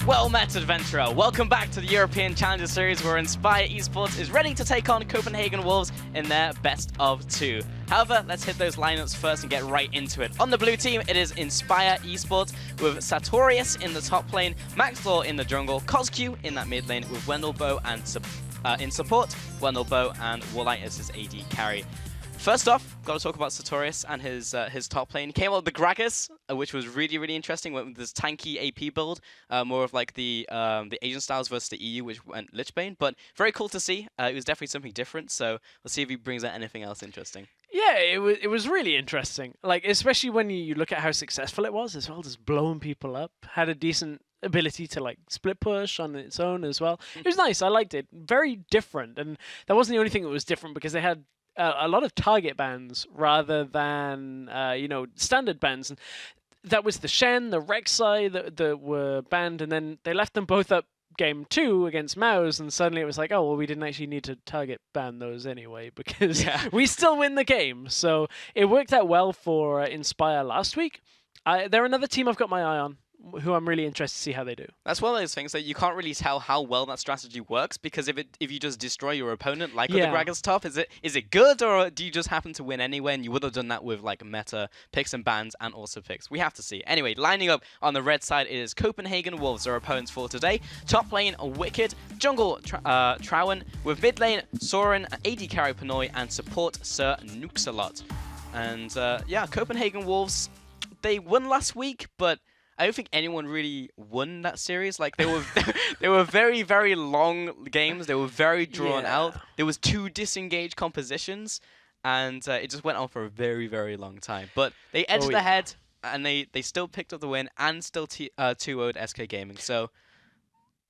Well met, Adventurer. Welcome back to the European Challenger Series, where Inspire eSports is ready to take on Copenhagen Wolves in their best of 2. However, let's hit those lineups first and get right into it. On the blue team, it is Inspire eSports with Sartorius in the top lane, Maxlaw in the jungle, CosQ in that mid lane with Wendelbow and in support, Wendelbow and Warlight as his AD carry. First off, got to talk about Sartorius and his top lane. He came out with the Gragas, which was really interesting. Went with this tanky AP build, more of like the Asian styles versus the EU, which went Lichbane. But very cool to see. It was definitely something different. So we'll see if he brings out anything else interesting. Yeah, it was really interesting. Like, especially when you look at how successful it was as well, just blowing people up. Had a decent ability to like split push on its own as well. It was nice. I liked it. Very different, and that wasn't the only thing that was different because they had a lot of target bans rather than standard bans. And that was the Shen, the Rek'Sai that were banned, and then they left them both up game 2 against Maus, and suddenly it was like, oh well, we didn't actually need to target ban those anyway because we still win the game. So it worked out well for Inspire last week. They're another team I've got my eye on, who I'm really interested to see how they do. That's one of those things that you can't really tell how well that strategy works, because if you just destroy your opponent, like with the Gragas top, is it good, or do you just happen to win anyway? And you would have done that with like meta picks and bans and also picks. We have to see. Anyway, lining up on the red side, it is Copenhagen Wolves, our opponents for today. Top lane, Wicked, jungle Trowen, with mid lane Soren, AD carry Pinoy, and support Sir Nuxalot. And yeah, Copenhagen Wolves, they won last week, but I don't think anyone really won that series. Like, they were very long games. They were very drawn out. There was 2 disengaged compositions, and it just went on for a very long time. But they edged ahead, and they still picked up the win and still 2-0'd SK Gaming. So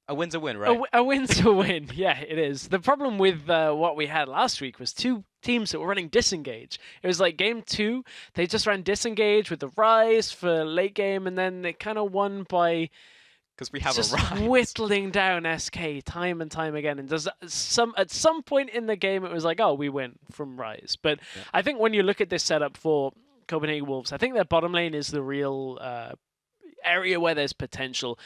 a win's a win, right? A win's a win. Yeah, it is. The problem with what we had last week was 2 teams that were running disengage. It was like game 2, they just ran disengage with the Rise for late game, and then they kind of won by because we have just a Rise whittling down SK time and time again. And at some point in the game, it was like, oh, we win from Rise. But I think when you look at this setup for Copenhagen Wolves, I think their bottom lane is the real area where there's potential.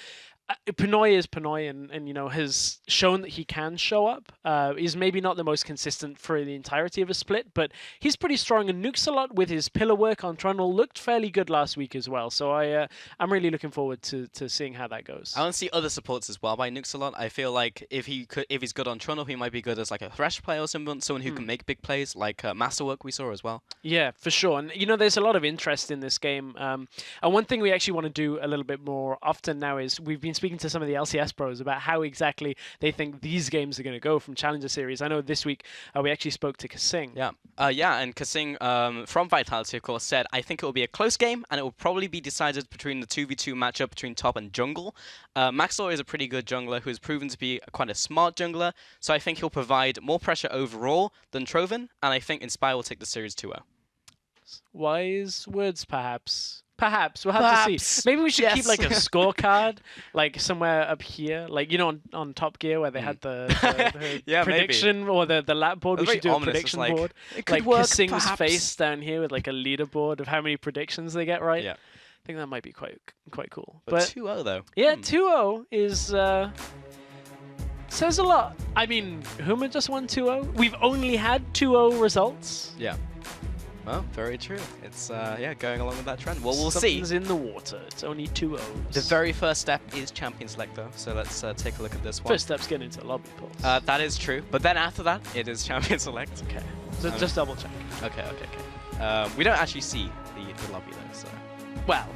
Pinoy is Pinoy, and has shown that he can show up. He's maybe not the most consistent for the entirety of a split, but he's pretty strong. And Nuxalot with his pillar work on Trundle looked fairly good last week as well. So I'm really looking forward to seeing how that goes. I want to see other supports as well by Nuxalot. I feel like if he's good on Trundle, he might be good as like a Thresh player or someone who can make big plays, like Masterwork we saw as well. Yeah, for sure. And there's a lot of interest in this game. And one thing we actually want to do a little bit more often now is we've been speaking to some of the LCS pros about how exactly they think these games are going to go from Challenger Series. I know this week we actually spoke to Kasing. And Kasing from Vitality, of course, said, I think it will be a close game, and it will probably be decided between the 2v2 matchup between top and jungle. Maxlaw is a pretty good jungler who has proven to be quite a smart jungler, so I think he'll provide more pressure overall than Troven, and I think Inspire will take the series 2-0. Wise words, perhaps. Perhaps. We'll have to see. Maybe we should keep like a scorecard, like somewhere up here, like, on Top Gear where they had the prediction or the lap board. We should do a prediction board. It could like work, Kasing's face down here with like a leaderboard of how many predictions they get right. Yeah. I think that might be quite cool. But 2-0 though. Yeah, 2-0 is says a lot. I mean, Huma just won 2-0. We've only had 2-0 results. Yeah. Well, very true. It's, going along with that trend. Well, we'll see. Something's in the water. It's only 2-0s. The very first step is Champion Select, though, so let's take a look at this one. First step's getting into lobby polls. That is true, but then after that, it is Champion Select. Okay, so just double check. Okay. We don't actually see the lobby, though, so... Well,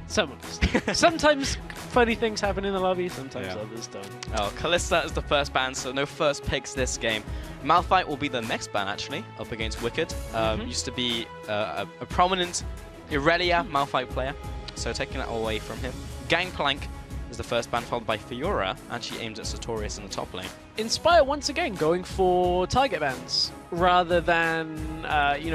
some of us. Sometimes funny things happen in the lobby, sometimes others don't. Oh, Kalista is the first ban, so no first picks this game. Malphite will be the next ban, actually, up against Wicked. Used to be a prominent Irelia Malphite player, so taking that away from him. Gangplank is the first ban, followed by Fiora, and she aims at Sartorius in the top lane. Inspire once again going for target bans rather than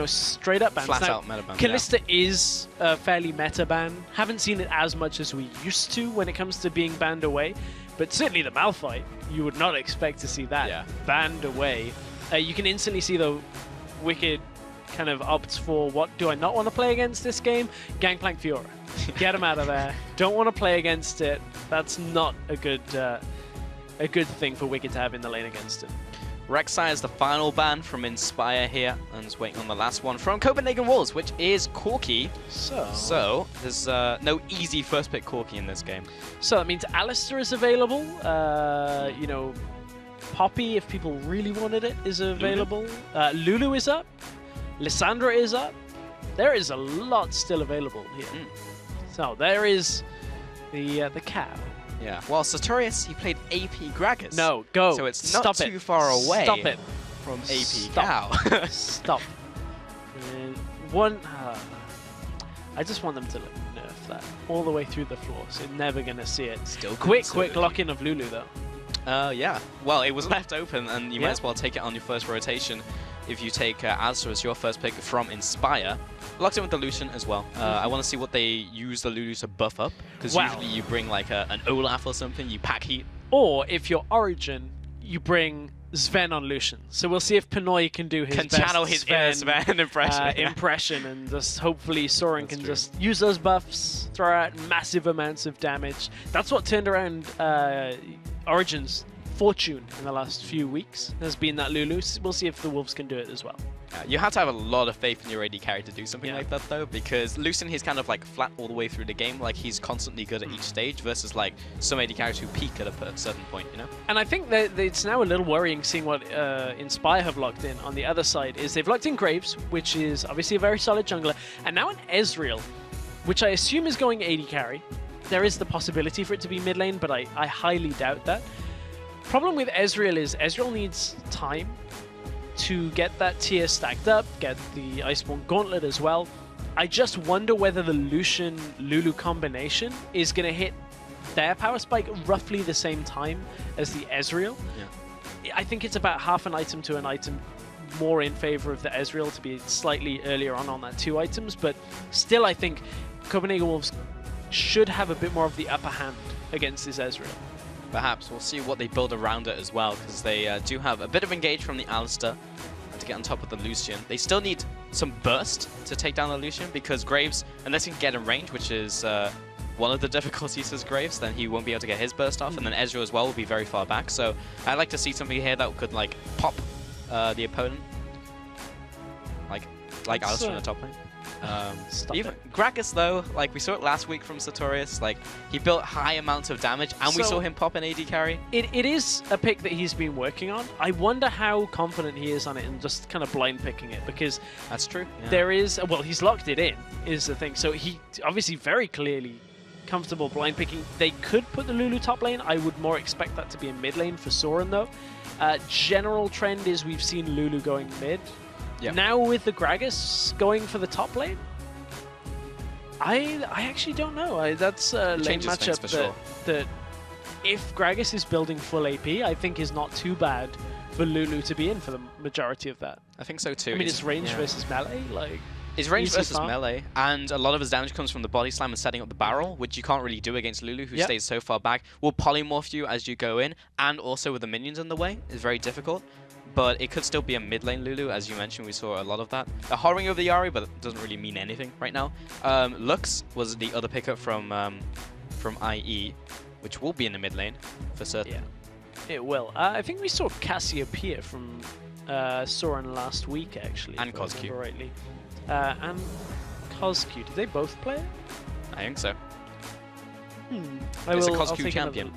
straight up bans. Flat out meta ban. Kalista is a fairly meta ban. Haven't seen it as much as we used to when it comes to being banned away, but certainly the Malphite, you would not expect to see that banned away. You can instantly see though, Wicked kind of opts for what do I not want to play against this game? Gangplank Fiora. Get him out of there. Don't want to play against it. That's not a good thing for Wicked to have in the lane against him. Rek'Sai is the final ban from Inspire here, and is waiting on the last one from Copenhagen Wolves, which is Corki. So there's no easy first pick Corki in this game. So that means Alistar is available. You know, Poppy, if people really wanted it, is available. Lulu is up. Lissandra is up. There is a lot still available here. So there is the cow. Yeah. Well, Sartorius, he played AP Gragas. No, go. So it's not too far away. Stop it. From AP Cow. Stop. I just want them to nerf that all the way through the floor, so you're never going to see it. Still quick lock-in of Lulu, though. Yeah. Well, it was left open, and you might as well take it on your first rotation. If you take Alistar as your first pick from Inspire, locked in with the Lucian as well. I want to see what they use the Lulu to buff up, because usually you bring like an Olaf or something, you pack heat. Or if you're Origin, you bring Sven on Lucian. So we'll see if Pinoy can do his channel his Sven impression, and just hopefully Soren can just use those buffs, throw out massive amounts of damage. That's what turned around Origin's fortune in the last few weeks, has been that Lulu. We'll see if the Wolves can do it as well. You have to have a lot of faith in your AD carry to do something like that, though, because Lucian, he's kind of like flat all the way through the game. Like, he's constantly good at each stage versus like some AD carries who peak at a certain point, you know? And I think that it's now a little worrying seeing what Inspire have locked in on the other side. Is they've locked in Graves, which is obviously a very solid jungler, and now an Ezreal, which I assume is going AD carry. There is the possibility for it to be mid lane, but I highly doubt that. Problem with Ezreal is Ezreal needs time to get that tier stacked up, get the Iceborne Gauntlet as well. I just wonder whether the Lucian-Lulu combination is going to hit their power spike roughly the same time as the Ezreal. Yeah. I think it's about half an item to an item more in favor of the Ezreal to be slightly earlier on that 2 items, but still I think Copenhagen Wolves should have a bit more of the upper hand against this Ezreal. Perhaps. We'll see what they build around it as well, because they do have a bit of engage from the Alistar to get on top of the Lucian. They still need some burst to take down the Lucian, because Graves, unless he can get in range, which is one of the difficulties as Graves, then he won't be able to get his burst off, and then Ezreal as well will be very far back. So I'd like to see something here that could like pop the opponent, like Alistar in the top lane. Even Gragas, though, like we saw it last week from Sartorius, like he built high amounts of damage, and we saw him pop an AD carry. It is a pick that he's been working on. I wonder how confident he is on it and just kind of blind picking it, because that's true. Yeah. There is, well, he's locked it in, is the thing. So he obviously very clearly comfortable blind picking. They could put the Lulu top lane. I would more expect that to be a mid lane for Soren, though. General trend is we've seen Lulu going mid. Yep. Now with the Gragas going for the top lane, I actually don't know. That's a lane matchup that if Gragas is building full AP, I think is not too bad for Lulu to be in for the majority of that. I think so too. I mean, it's range versus melee, like. It's range versus melee, and a lot of his damage comes from the body slam and setting up the barrel, which you can't really do against Lulu, who stays so far back. Will polymorph you as you go in, and also with the minions in the way, is very difficult. But it could still be a mid lane Lulu, as you mentioned. We saw a lot of that. A horroring of the Yari, but it doesn't really mean anything right now. Lux was the other pickup from IE, which will be in the mid lane for certain. Yeah, it will. I think we saw Cassiopeia from Soren last week, actually. And Cosq. Rightly. And Cosq. Did they both play it? I think so. It's a Cosq champion.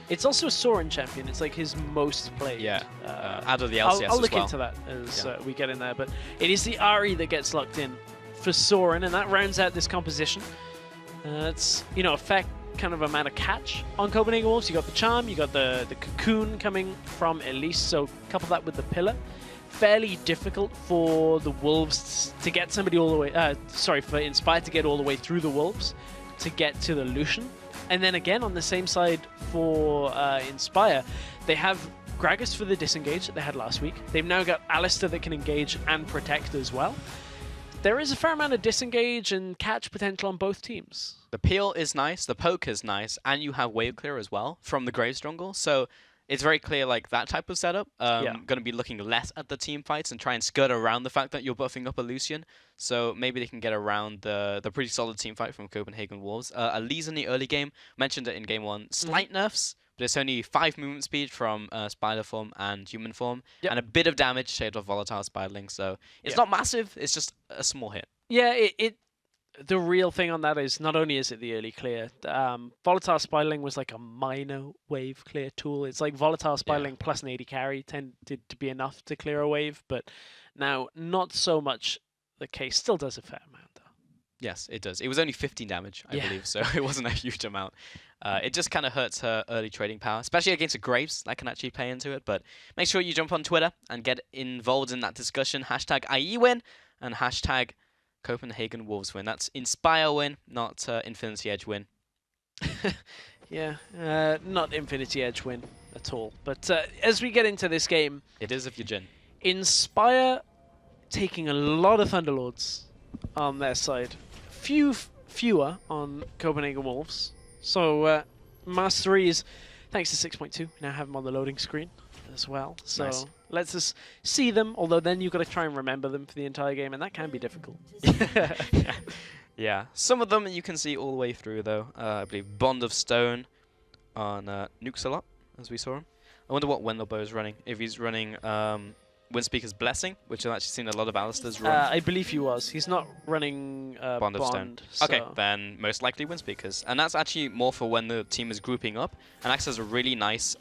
It's also a Soren champion. It's like his most played. Yeah, out of the LCS I'll look as well. into that as we get in there. But it is the Ahri that gets locked in for Soren, and that rounds out this composition. It's, you know, a fair kind of amount of catch on Copenhagen Wolves. You got the Charm, you got the Cocoon coming from Elise, so couple that with the Pillar. Fairly difficult for the Wolves to get somebody all the way... for Inspire to get all the way through the Wolves to get to the Lucian. And then again, on the same side for Inspire, they have Gragas for the disengage that they had last week. They've now got Alistar that can engage and protect as well. There is a fair amount of disengage and catch potential on both teams. The peel is nice, the poke is nice, and you have wave clear as well from the Graves jungle. So it's very clear, like, that type of setup. Going to be looking less at the team fights and try and skirt around the fact that you're buffing up a Lucian. So maybe they can get around the pretty solid team fight from Copenhagen Wolves. Elise in the early game, mentioned it in game 1, slight nerfs, but it's only 5 movement speed from spider form and human form, and a bit of damage shaved off volatile spiderling. So it's not massive, it's just a small hit. Yeah, the real thing on that is not only is it the early clear, Volatile Spiderling was like a minor wave clear tool. It's like Volatile Spiderling plus an 80 carry tended to be enough to clear a wave, but now not so much the case. Still does a fair amount, though. Yes, it does. It was only 15 damage, I believe, so it wasn't a huge amount. It just kind of hurts her early trading power, especially against a Graves. That can actually play into it, but make sure you jump on Twitter and get involved in that discussion. Hashtag IEWin and hashtag Copenhagen Wolves win. That's Inspire win, not Infinity Edge win. Yeah, not Infinity Edge win at all. But as we get into this game... It is if you're Jin. Inspire taking a lot of Thunderlords on their side. Fewer on Copenhagen Wolves. So Masteries, thanks to 6.2, we now have them on the loading screen as well. So nice. Lets us see them, although then you've got to try and remember them for the entire game, and that can be difficult. Yeah, some of them you can see all the way through, though. I believe Bond of Stone on Nukes a lot, as we saw him. I wonder what Wendelbo is running. If he's running Windspeaker's Blessing, which I've actually seen a lot of Alistair's run. I believe he was. He's not running Bond of Stone. So. Okay, then most likely Windspeakers. And that's actually more for when the team is grouping up, and acts as a really nice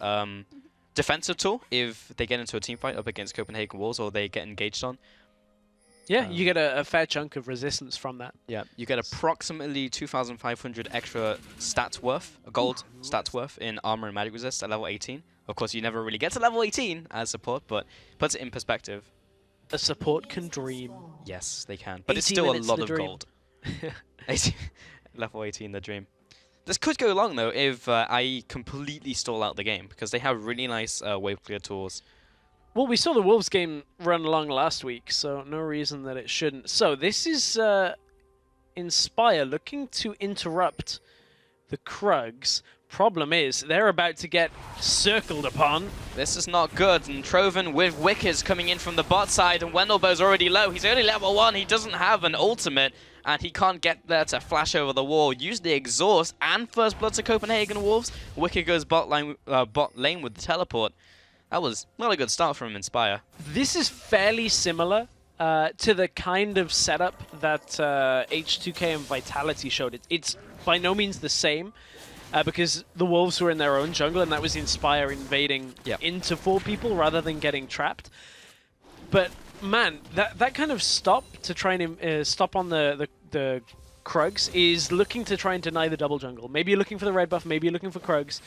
defensive tool if they get into a team fight up against Copenhagen Wolves or they get engaged on. Yeah, you get a fair chunk of resistance from that. Yeah, you get approximately 2,500 extra stats worth, gold stats worth in armor and magic resist at level 18. Of course, you never really get to level 18 as support, but puts it in perspective. A support can dream. Yes, they can, but it's still a lot of gold. Level 18, the dream. This could go long, though, if IE completely stall out the game, because they have really nice wave clear tools. Well, we saw the Wolves game run along last week, so no reason that it shouldn't. So this is Inspire looking to interrupt the Krugs. Problem is, they're about to get circled upon. This is not good, and Troven with Wickers coming in from the bot side, and Wendelbo's already low. He's only level 1, he doesn't have an ultimate, and he can't get there to flash over the wall. Use the exhaust and first blood to Copenhagen Wolves. Wicker goes bot lane with the teleport. That was not a good start from Inspire. This is fairly similar to the kind of setup that H2K and Vitality showed. It's by no means the same. Because the Wolves were in their own jungle, and that was Inspire invading into 4 people rather than getting trapped. But man, that kind of stop to try and stop on the Krugs is looking to try and deny the double jungle. Maybe you're looking for the red buff, maybe you're looking for Krugs.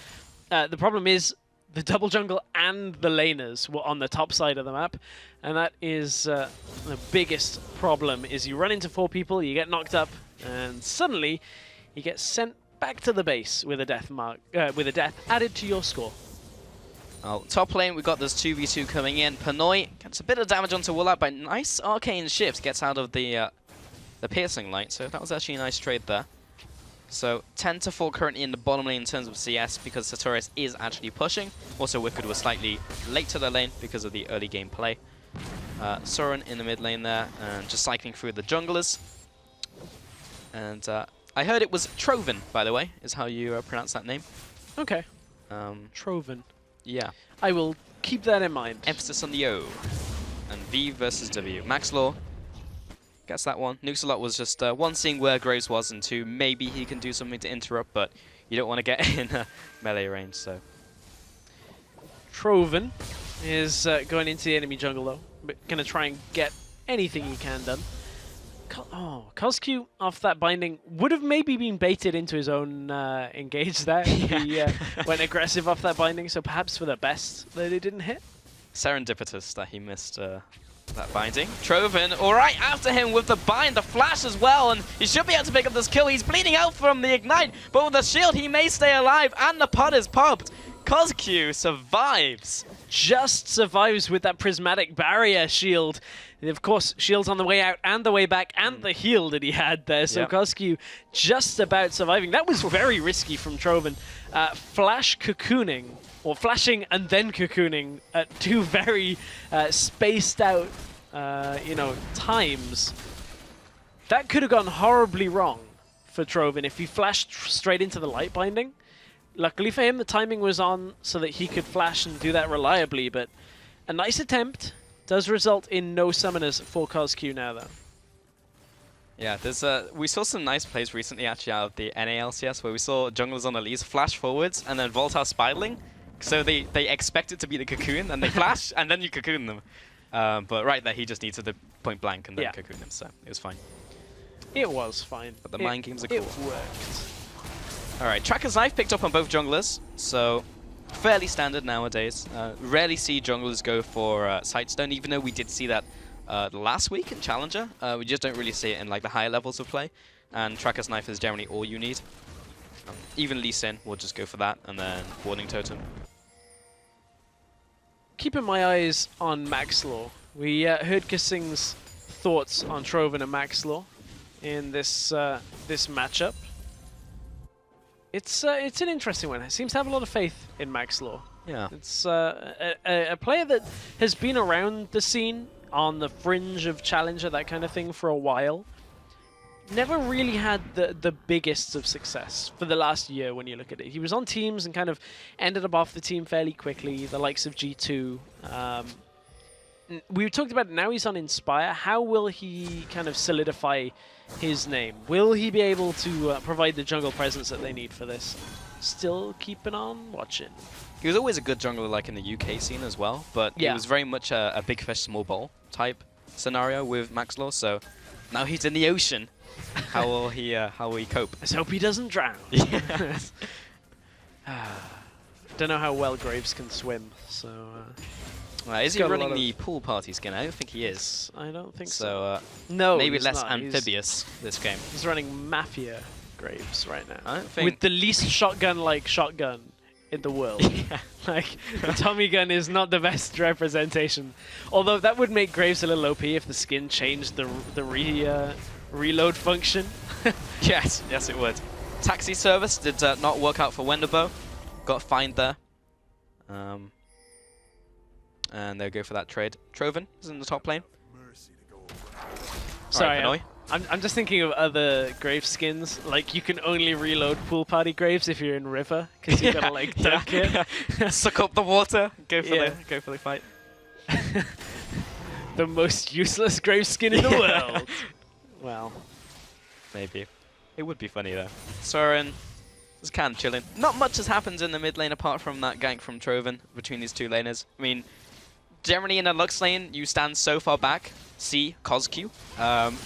The problem is the double jungle and the laners were on the top side of the map, and that is the biggest problem. Is you run into 4 people, you get knocked up, and suddenly you get sent back to the base with a death added to your score. Oh, top lane, we've got this 2v2 coming in. Panoy gets a bit of damage onto Woolap, but nice arcane shift gets out of the piercing light, so that was actually a nice trade there. So 10-4 currently in the bottom lane in terms of CS because Sartorius is actually pushing. Also, Wicked was slightly late to the lane because of the early game play. Soren in the mid lane there, and just cycling through the junglers. And I heard it was Troven, by the way, is how you pronounce that name. Okay. Troven. Yeah. I will keep that in mind. Emphasis on the O. And V versus W. Max Law gets that one. Nuxalot was just 1, seeing where Graves was, and 2, maybe he can do something to interrupt, but you don't want to get in melee range, so. Troven is going into the enemy jungle, though. But going to try and get anything he can done. Cosq off that binding would have maybe been baited into his own engage there. He went aggressive off that binding, so perhaps for the best that it didn't hit. Serendipitous that he missed that binding. Troven, alright, after him with the bind, the flash as well, and he should be able to pick up this kill. He's bleeding out from the ignite, but with the shield he may stay alive, and the pot is popped. Cosq survives. Just survives with that prismatic barrier shield. And of course, shields on the way out and the way back and the heal that he had there. So Cosq just about surviving. That was very risky from Troven. Flash cocooning, or flashing and then cocooning at two very spaced out, times. That could have gone horribly wrong for Troven if he flashed straight into the light binding. Luckily for him, the timing was on so that he could flash and do that reliably, but a nice attempt does result in no summoners for Cosq now, though. Yeah, we saw some nice plays recently actually out of the NALCS where we saw junglers on Elise flash forwards and then Voltar spiraling. So they expect it to be the cocoon and they flash and then you cocoon them. But right there, he just needed the point blank and then cocoon them, so it was fine. It was fine. But the mind games are cool. It worked. Alright, Tracker's Knife picked up on both junglers, so fairly standard nowadays. Rarely see junglers go for Sightstone, even though we did see that last week in Challenger. We just don't really see it in like the higher levels of play, and Tracker's Knife is generally all you need. Even Lee Sin will just go for that, and then Warning Totem. Keeping my eyes on Maxlaw. We heard Kissing's thoughts on Troven and Maxlaw in this this matchup. It's an interesting one. It seems to have a lot of faith in Maxlaw. Yeah. It's a player that has been around the scene on the fringe of Challenger, that kind of thing, for a while. Never really had the biggest of success for the last year when you look at it. He was on teams and kind of ended up off the team fairly quickly, the likes of G2. We talked about it, now he's on Inspire. How will he kind of solidify his name? Will he be able to provide the jungle presence that they need for this? Still keeping on watching. He was always a good jungler like in the UK scene as well, but it was very much a big fish, small bowl type scenario with Maxlaw, so now he's in the ocean. How will he cope? Let's hope he doesn't drown. Yes. Don't know how well Graves can swim, so... is he running the pool party skin? I don't think he is. I don't think so. No, maybe less amphibious this game. He's running Mafia Graves right now. I don't think... With the least shotgun-like shotgun in the world. Like, the Tommy gun is not the best representation. Although that would make Graves a little OP if the skin changed the reload function. Yes, it would. Taxi service did not work out for Wenderbo. Got fined there. And they'll go for that trade. Troven is in the top lane. Sorry, right, I'm just thinking of other Graves skins. Like, you can only reload pool party Graves if you're in River, because you've got to like dunk it. Suck up the water. Go for the fight. The most useless Graves skin in the world. Well, maybe. It would be funny though. Soren is kind of chilling. Not much has happened in the mid lane apart from that gank from Troven between these two laners. I mean, generally in a Lux lane, you stand so far back. See Cosq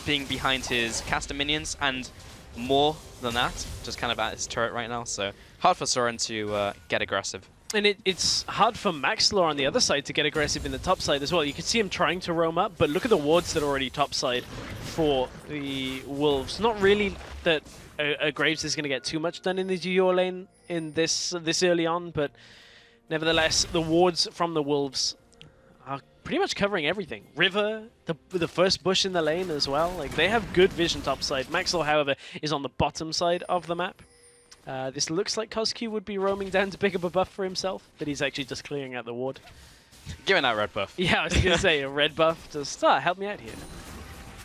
being behind his caster minions, and more than that, just kind of at his turret right now. So hard for Soren to get aggressive. And it's hard for Maxlaw on the other side to get aggressive in the top side as well. You can see him trying to roam up, but look at the wards that are already top side for the Wolves. Not really that Graves is going to get too much done in the Dior lane in this early on, but nevertheless, the wards from the Wolves are pretty much covering everything. River, the first bush in the lane as well. Like, they have good vision top side. Maxlaw, however, is on the bottom side of the map. This looks like Cosq would be roaming down to pick up a buff for himself, but he's actually just clearing out the ward. Giving that red buff. Yeah, I was going to say, a red buff. Just help me out here.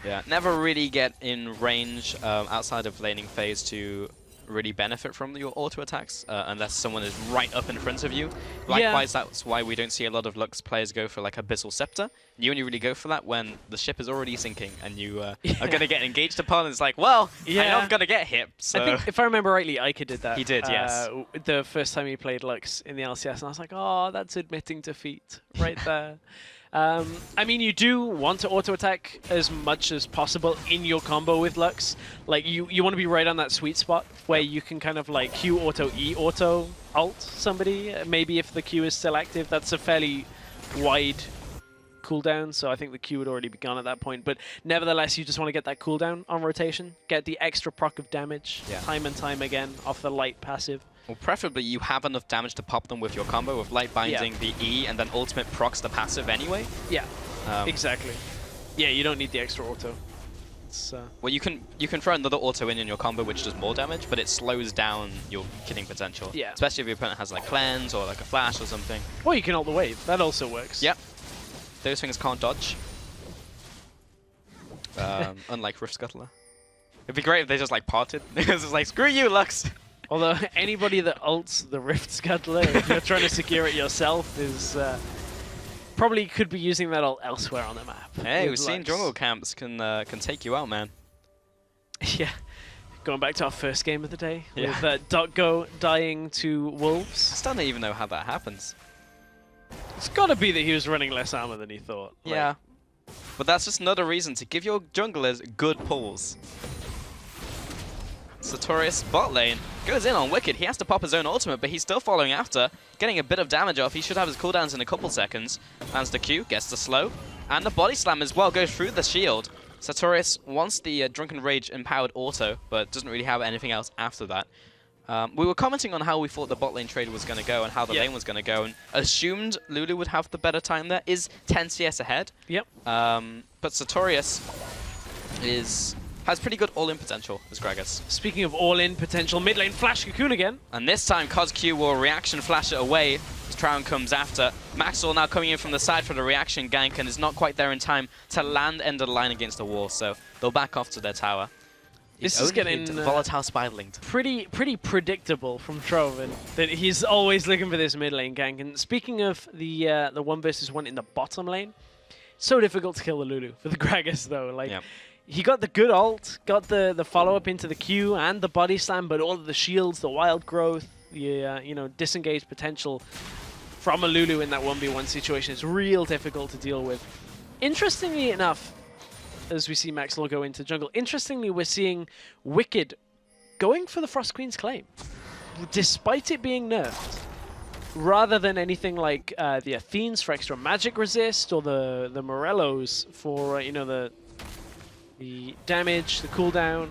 Yeah, never really get in range outside of laning phase to really benefit from your auto attacks unless someone is right up in front of you. Likewise, that's why we don't see a lot of Lux players go for like Abyssal Scepter. You only really go for that when the ship is already sinking and you are going to get engaged upon, and it's like, well, I'm going to get hit. So. I think, if I remember rightly, Ica did that. He did, yes. The first time he played Lux in the LCS, and I was like, oh, that's admitting defeat right there. I mean, you do want to auto-attack as much as possible in your combo with Lux. Like, you want to be right on that sweet spot where you can kind of like Q auto, E auto, alt somebody. Maybe if the Q is still active, that's a fairly wide cooldown, so I think the Q would already be gone at that point. But nevertheless, you just want to get that cooldown on rotation, get the extra proc of damage time and time again off the light passive. Well, preferably you have enough damage to pop them with your combo with light binding, the E, and then ultimate procs the passive anyway. Yeah, exactly. Yeah, you don't need the extra auto. Well, you can throw another auto in your combo which does more damage, but it slows down your killing potential. Yeah. Especially if your opponent has like cleanse or like a flash or something. Or you can ult the wave. That also works. Yep. Those things can't dodge. Unlike Rift Scuttler. It'd be great if they just like parted. It's just like, screw you, Lux. Although anybody that ults the Rift Scuttler, if you're trying to secure it yourself, is probably could be using that ult elsewhere on the map. Hey, we've seen jungle camps can take you out, man. Yeah. Going back to our first game of the day, with .go dying to Wolves. I still don't even know how that happens. It's got to be that he was running less armor than he thought. Yeah. But that's just another reason to give your junglers good pulls. Sartorius bot lane goes in on Wicked. He has to pop his own ultimate, but he's still following after, getting a bit of damage off. He should have his cooldowns in a couple seconds. Lands the Q, gets the slow, and the body slam as well goes through the shield. Sartorius wants the Drunken Rage empowered auto, but doesn't really have anything else after that. We were commenting on how we thought the bot lane trade was going to go and how the lane was going to go, and assumed Lulu would have the better time there. Is 10 CS ahead. Yep. But Sartorius has pretty good all-in potential as Gragas. Speaking of all-in potential, mid lane flash Cocoon again. And this time CosQ will reaction flash it away as Trown comes after. Maxwell now coming in from the side for the reaction gank and is not quite there in time to land end of the line against the wall, so they'll back off to their tower. This is getting volatile spiraling. Pretty predictable from Troven that he's always looking for this mid lane gank. And speaking of the 1v1 in the bottom lane, so difficult to kill the Lulu for the Gragas though. Like he got the good ult, got the follow up into the Q and the body slam, but all of the shields, the wild growth, the you know, disengaged potential from a Lulu in that 1v1 situation is real difficult to deal with. Interestingly enough, as we see Maxwell go into jungle, interestingly, we're seeing Wicked going for the Frost Queen's claim, despite it being nerfed, rather than anything like the Athenes for extra magic resist or the Morellos for you know, the damage, the cooldown,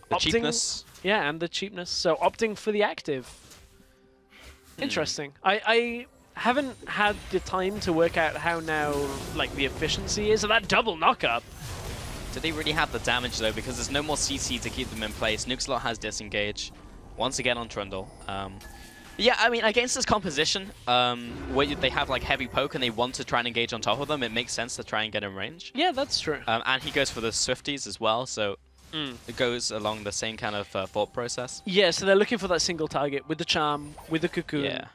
the cheapness. Yeah, and the cheapness. So opting for the active. Interesting. I haven't had the time to work out how now like the efficiency is of that double knockup. Do they really have the damage though? Because there's no more CC to keep them in place. Nukeslot has disengage once again on Trundle. Yeah, I mean, against this composition, where they have like heavy poke and they want to try and engage on top of them, it makes sense to try and get in range. Yeah, that's true. And he goes for the Swifties as well, so it goes along the same kind of thought process. Yeah, so they're looking for that single target with the Charm, with the Cocoon. Yeah.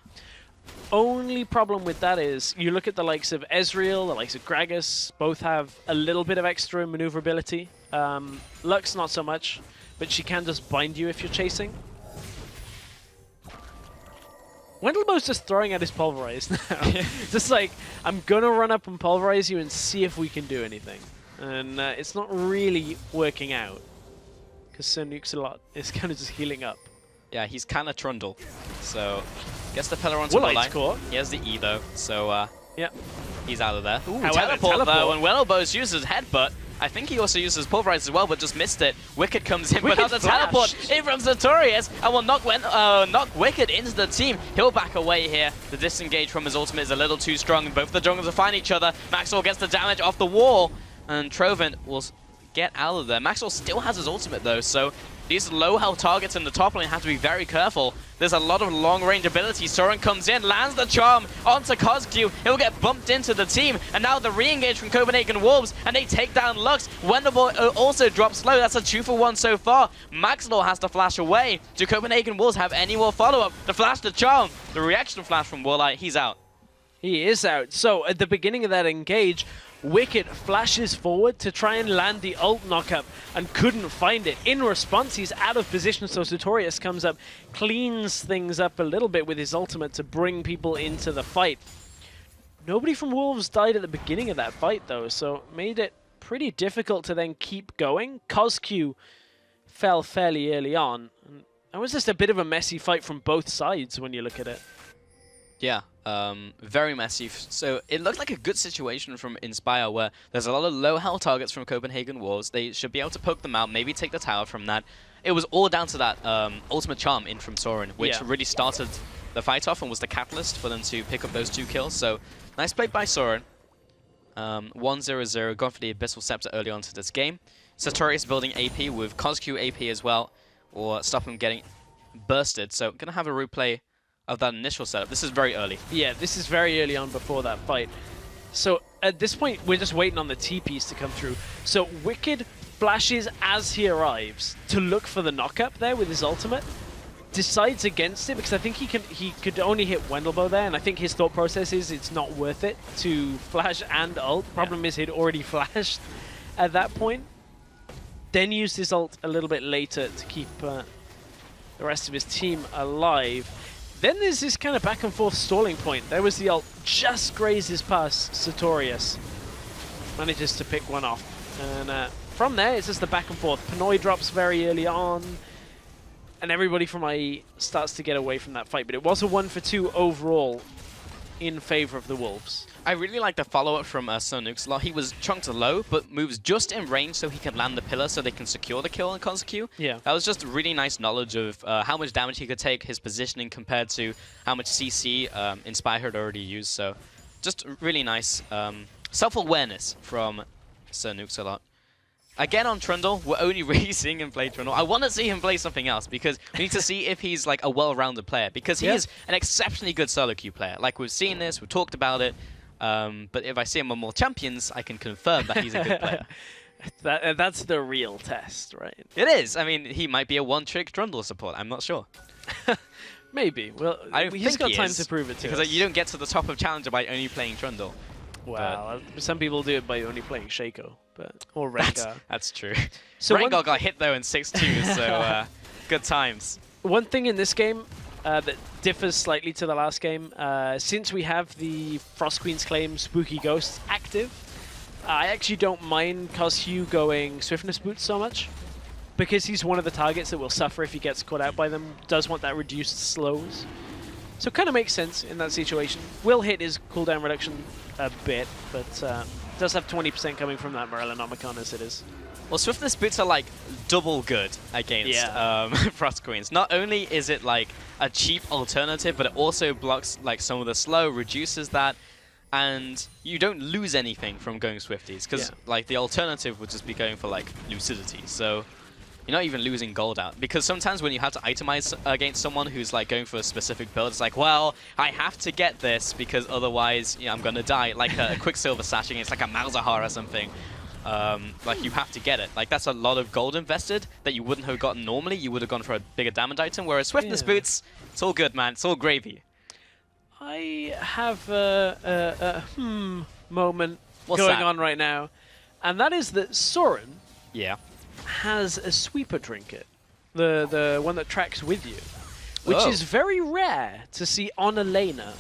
Only problem with that is you look at the likes of Ezreal, the likes of Gragas, both have a little bit of extra maneuverability. Lux not so much, but she can just bind you if you're chasing. Wendelbo's just throwing out his Pulverize now. Just like, I'm gonna run up and Pulverize you and see if we can do anything. And it's not really working out. Because Sir Nukeslot is kind of just healing up. Yeah, he's kind of Trundle. So, gets the pillar onto the line. Score. He has the E though, so he's out of there. Ooh, However, teleport though, and Wendelbo's uses Headbutt. I think he also uses Pulverize as well, but just missed it. Wicked comes in without the teleport in from Sartorius and will knock Wicked into the team. He'll back away here. The disengage from his ultimate is a little too strong. Both the junglers will find each other. Maxwell gets the damage off the wall, and Troven will get out of there. Maxwell still has his ultimate though, so these low health targets in the top lane have to be very careful. There's a lot of long range ability. Soren comes in, lands the charm onto CosQ. He'll get bumped into the team. And now the re-engage from Copenhagen Wolves, and they take down Lux. Wendelboy also drops low. That's a 2-for-1 so far. Maxwell has to flash away. Do Copenhagen Wolves have any more follow-up? The flash, the charm, the reaction flash from Warlight, he's out. He is out. So at the beginning of that engage, Wicked flashes forward to try and land the ult knockup and couldn't find it. In response, he's out of position, so Sartorius comes up, cleans things up a little bit with his ultimate to bring people into the fight. Nobody from Wolves died at the beginning of that fight, though, so made it pretty difficult to then keep going. CosQ fell fairly early on. That was just a bit of a messy fight from both sides when you look at it. Yeah, Very messy. So it looked like a good situation from Inspire where there's a lot of low health targets from Copenhagen Wolves. They should be able to poke them out, maybe take the tower from that. It was all down to that ultimate charm in from Soren, which really started the fight off and was the catalyst for them to pick up those 2 kills. So nice play by Soren. 1-0-0, gone for the Abyssal Scepter early on to this game. Sartorius building AP with CosQ AP as well, or stop him getting bursted. So going to have a replay of that initial setup. This is very early. Yeah, this is very early on before that fight. So at this point, we're just waiting on the T-piece to come through. So Wicked flashes as he arrives to look for the knock-up there with his ultimate. Decides against it because I think he could only hit Wendelbo there, and I think his thought process is it's not worth it to flash and ult. Problem is he'd already flashed at that point. Then used his ult a little bit later to keep the rest of his team alive. Then there's this kind of back and forth stalling point. There was the ult, just grazes past Sartorius. Manages to pick one off. And from there, it's just the back and forth. Pinoy drops very early on. And everybody from IE starts to get away from that fight. But it was a 1-for-2 overall in favor of the Wolves. I really like the follow-up from Sonux a lot. He was chunked low, but moves just in range so he can land the pillar so they can secure the kill on CosQ. Yeah. That was just really nice knowledge of how much damage he could take, his positioning compared to how much CC Inspire had already used. So just really nice self-awareness from Sonux a lot. Again on Trundle, we're only really seeing him play Trundle. I want to see him play something else because we need to see if he's like a well-rounded player because he is an exceptionally good solo queue player. Like we've seen this, we've talked about it, but if I see him on more champions, I can confirm that he's a good player. That's the real test, right? It is. I mean, he might be a one-trick Trundle support. I'm not sure. Maybe. Well, he's got time to prove it to us. Because you don't get to the top of Challenger by only playing Trundle. Well, some people do it by only playing Shaco, or Rengar. That's true. So Rengar got hit though in 6-2, so good times. One thing in this game that differs slightly to the last game, since we have the Frost Queen's Claim Spooky Ghost active, I actually don't mind CosQ going Swiftness Boots so much, because he's one of the targets that will suffer if he gets caught out by them, does want that reduced slows. So it kind of makes sense in that situation. Will hit his cooldown reduction a bit, but does have 20% coming from that Morellonomicon as it is. Well, Swiftness Boots are like double good against Frost Queens. Not only is it like a cheap alternative, but it also blocks like some of the slow, reduces that, and you don't lose anything from going Swifties, because like the alternative would just be going for like lucidity. So you're not even losing gold out, because sometimes when you have to itemize against someone who's like going for a specific build, it's like, well, I have to get this because otherwise, I'm gonna die. Like a Quicksilver Sash against like a Malzahar or something. Like you have to get it. Like that's a lot of gold invested that you wouldn't have gotten normally. You would have gone for a bigger damage item. Whereas Swiftness Boots, it's all good, man. It's all gravy. I have a moment going on right now, and that is that Soren has a sweeper trinket, the one that tracks with you, which is very rare to see on a laner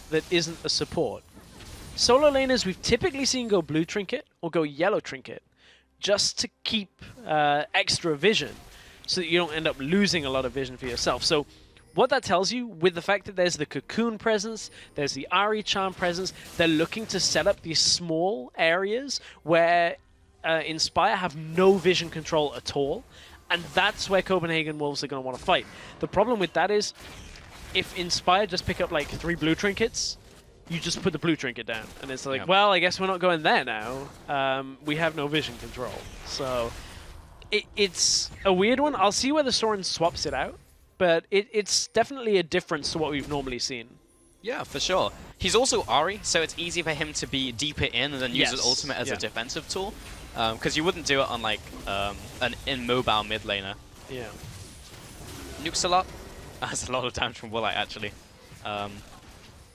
that isn't a support. Solo laners we've typically seen go blue trinket or go yellow trinket just to keep extra vision so that you don't end up losing a lot of vision for yourself. So what that tells you, with the fact that there's the Cocoon presence, there's the Ari Charm presence, they're looking to set up these small areas where Inspire have no vision control at all, and that's where Copenhagen Wolves are going to want to fight. The problem with that is, if Inspire just pick up like 3 blue trinkets, you just put the blue trinket down, and it's like, well, I guess we're not going there now. We have no vision control. So it's a weird one. I'll see whether Soren swaps it out, but it's definitely a difference to what we've normally seen. Yeah, for sure. He's also Ari, so it's easy for him to be deeper in and then use his ultimate as a defensive tool. Because you wouldn't do it on like an immobile mid laner. Yeah. Nukes a lot. That's a lot of damage from Woolite actually.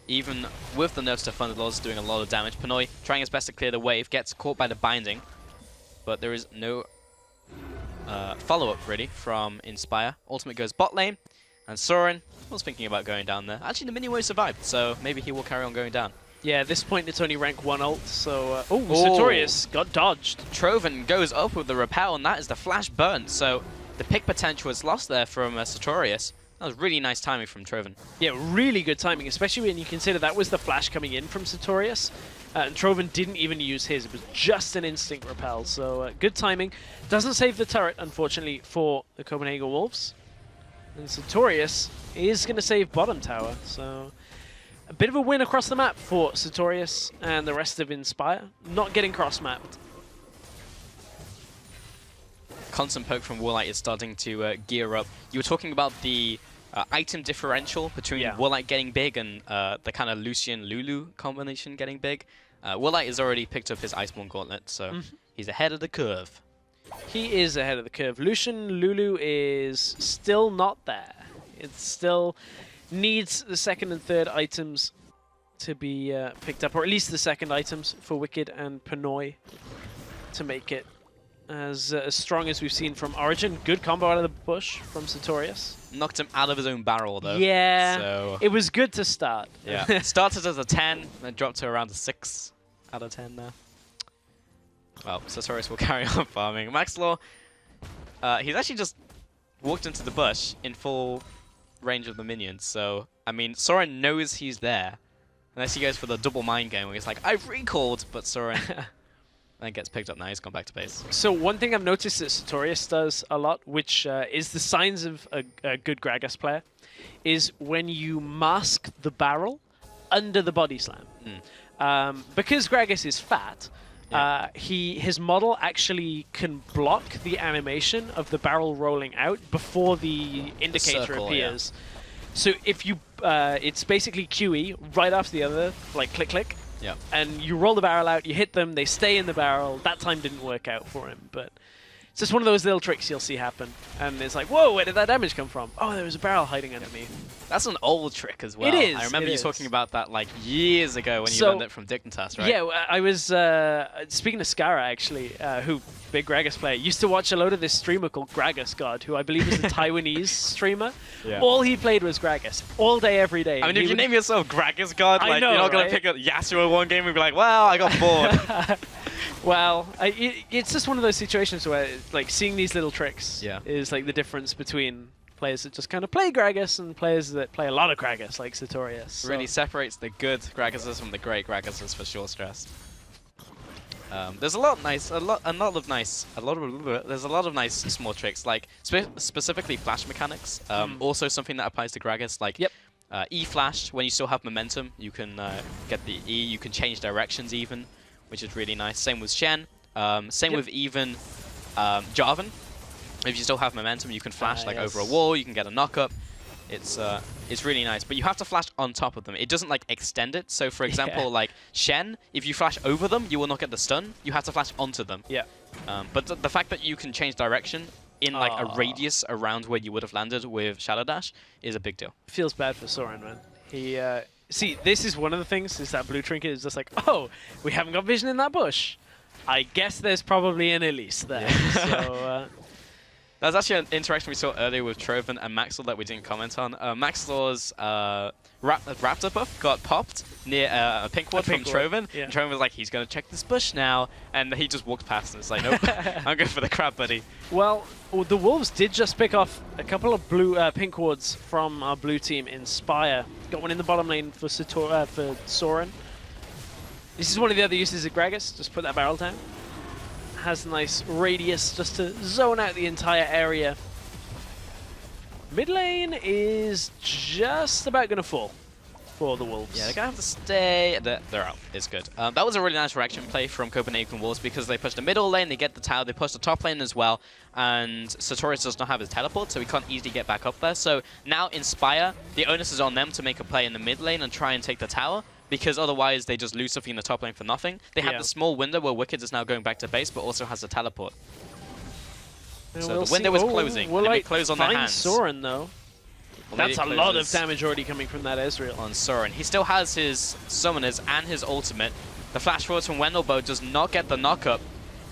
Even with the nerfs to Thunderlords doing a lot of damage. Pinoy trying his best to clear the wave, gets caught by the binding. But there is no follow-up really from Inspire. Ultimate goes bot lane. And Soren was thinking about going down there. Actually, the mini-wave survived, so maybe he will carry on going down. Yeah, at this point it's only rank 1 ult, so... Sartorius got dodged. Troven goes up with the repel, and that is the flash burn. So the pick potential is lost there from Sartorius. That was really nice timing from Troven. Yeah, really good timing, especially when you consider that was the flash coming in from Sartorius. And Troven didn't even use his. It was just an instinct repel. So good timing. Doesn't save the turret, unfortunately, for the Copenhagen Wolves. And Sartorius is going to save bottom tower. So a bit of a win across the map for Sartorius and the rest of Inspire. Not getting cross-mapped. Constant poke from Warlight is starting to gear up. You were talking about the item differential between Warlight getting big and the kind of Lucian-Lulu combination getting big. Warlight has already picked up his Iceborne Gauntlet, so he's ahead of the curve. He is ahead of the curve. Lucian-Lulu is still not there. It still needs the second and third items to be picked up, or at least the second items for Wicked and Pinoy to make it as strong as we've seen from Origin. Good combo out of the bush from Sartorius. Knocked him out of his own barrel, though. Yeah, so it was good to start. Yeah, started as a 10, then dropped to around a 6 out of 10 there. Well, Sartorius will carry on farming. Maxlaw, he's actually just walked into the bush in full range of the minions. So, I mean, Soren knows he's there. Unless he goes for the double mind game where he's like, I've recalled, but Soren then gets picked up now. He's gone back to base. So one thing I've noticed that Sartorius does a lot, which is the signs of a good Gragas player, is when you mask the barrel under the body slam. Because Gragas is fat, his model actually can block the animation of the barrel rolling out before the indicator appears. So if you, it's basically QE right after the other, like click click. Yeah. And you roll the barrel out, you hit them, they stay in the barrel. That time didn't work out for him, but it's just one of those little tricks you'll see happen. And it's like, whoa, where did that damage come from? Oh, there was a barrel hiding underneath. That's an old trick as well. It is. I remember you talking about that like years ago when you learned it from Dignitas, right? Yeah, I was speaking to Skara actually, who big Gragas player, used to watch a load of this streamer called Gragas God, who I believe is a Taiwanese streamer. Yeah. All he played was Gragas, all day, every day. I mean, if you name yourself Gragas God, like know, you're not gonna pick up Yasuo one game and be like, well, I got bored. Well, it's just one of those situations where like seeing these little tricks is like the difference between players that just kind of play Gragas and players that play a lot of Gragas, like Sartorius. So. Really separates the good Gragases from the great Gragases for sure. Stress. There's a lot of nice small tricks, like specifically flash mechanics. Also something that applies to Gragas, like E flash. When you still have momentum, you can get the E. You can change directions even, which is really nice. Same with Shen. Same with even Jarvan. If you still have momentum, you can flash like over a wall. You can get a knock-up. It's really nice, but you have to flash on top of them. It doesn't like extend it. So for example, like Shen, if you flash over them, you will not get the stun. You have to flash onto them. Yeah. But the fact that you can change direction in like a radius around where you would have landed with Shadow Dash is a big deal. Feels bad for Soren, man. He see, this is one of the things. Is that blue trinket is just like, oh, we haven't got vision in that bush. I guess there's probably an Elise there. So. That's actually an interaction we saw earlier with Troven and Maxlaw that we didn't comment on. Maxlaw's Raptor buff got popped near a pink ward from Troven. Yeah. And Troven was like, he's going to check this bush now. And he just walked past and it's like, nope, I'm going for the crab, buddy. Well, the Wolves did just pick off a couple of pink wards from our blue team, Inspire. Got one in the bottom lane for Soren. This is one of the other uses of Gragas. Just put that barrel down. Has a nice radius just to zone out the entire area. Mid lane is just about going to fall for the Wolves. Yeah, they're going to have to stay. They're out. It's good. That was a really nice reaction play from Copenhagen Wolves because they pushed the middle lane, they get the tower, they push the top lane as well, and Sartorius does not have his teleport, so he can't easily get back up there. So now Inspire, the onus is on them to make a play in the mid lane and try and take the tower, because otherwise they just lose something in the top lane for nothing. They have the small window where Wicked is now going back to base, but also has a teleport. So the window is closing. They may close on their hands. Soren, though. Well, that's a lot of damage already coming from that Ezreal. On Soren. He still has his summoners and his ultimate. The flash forward from Wendelbo does not get the knock-up.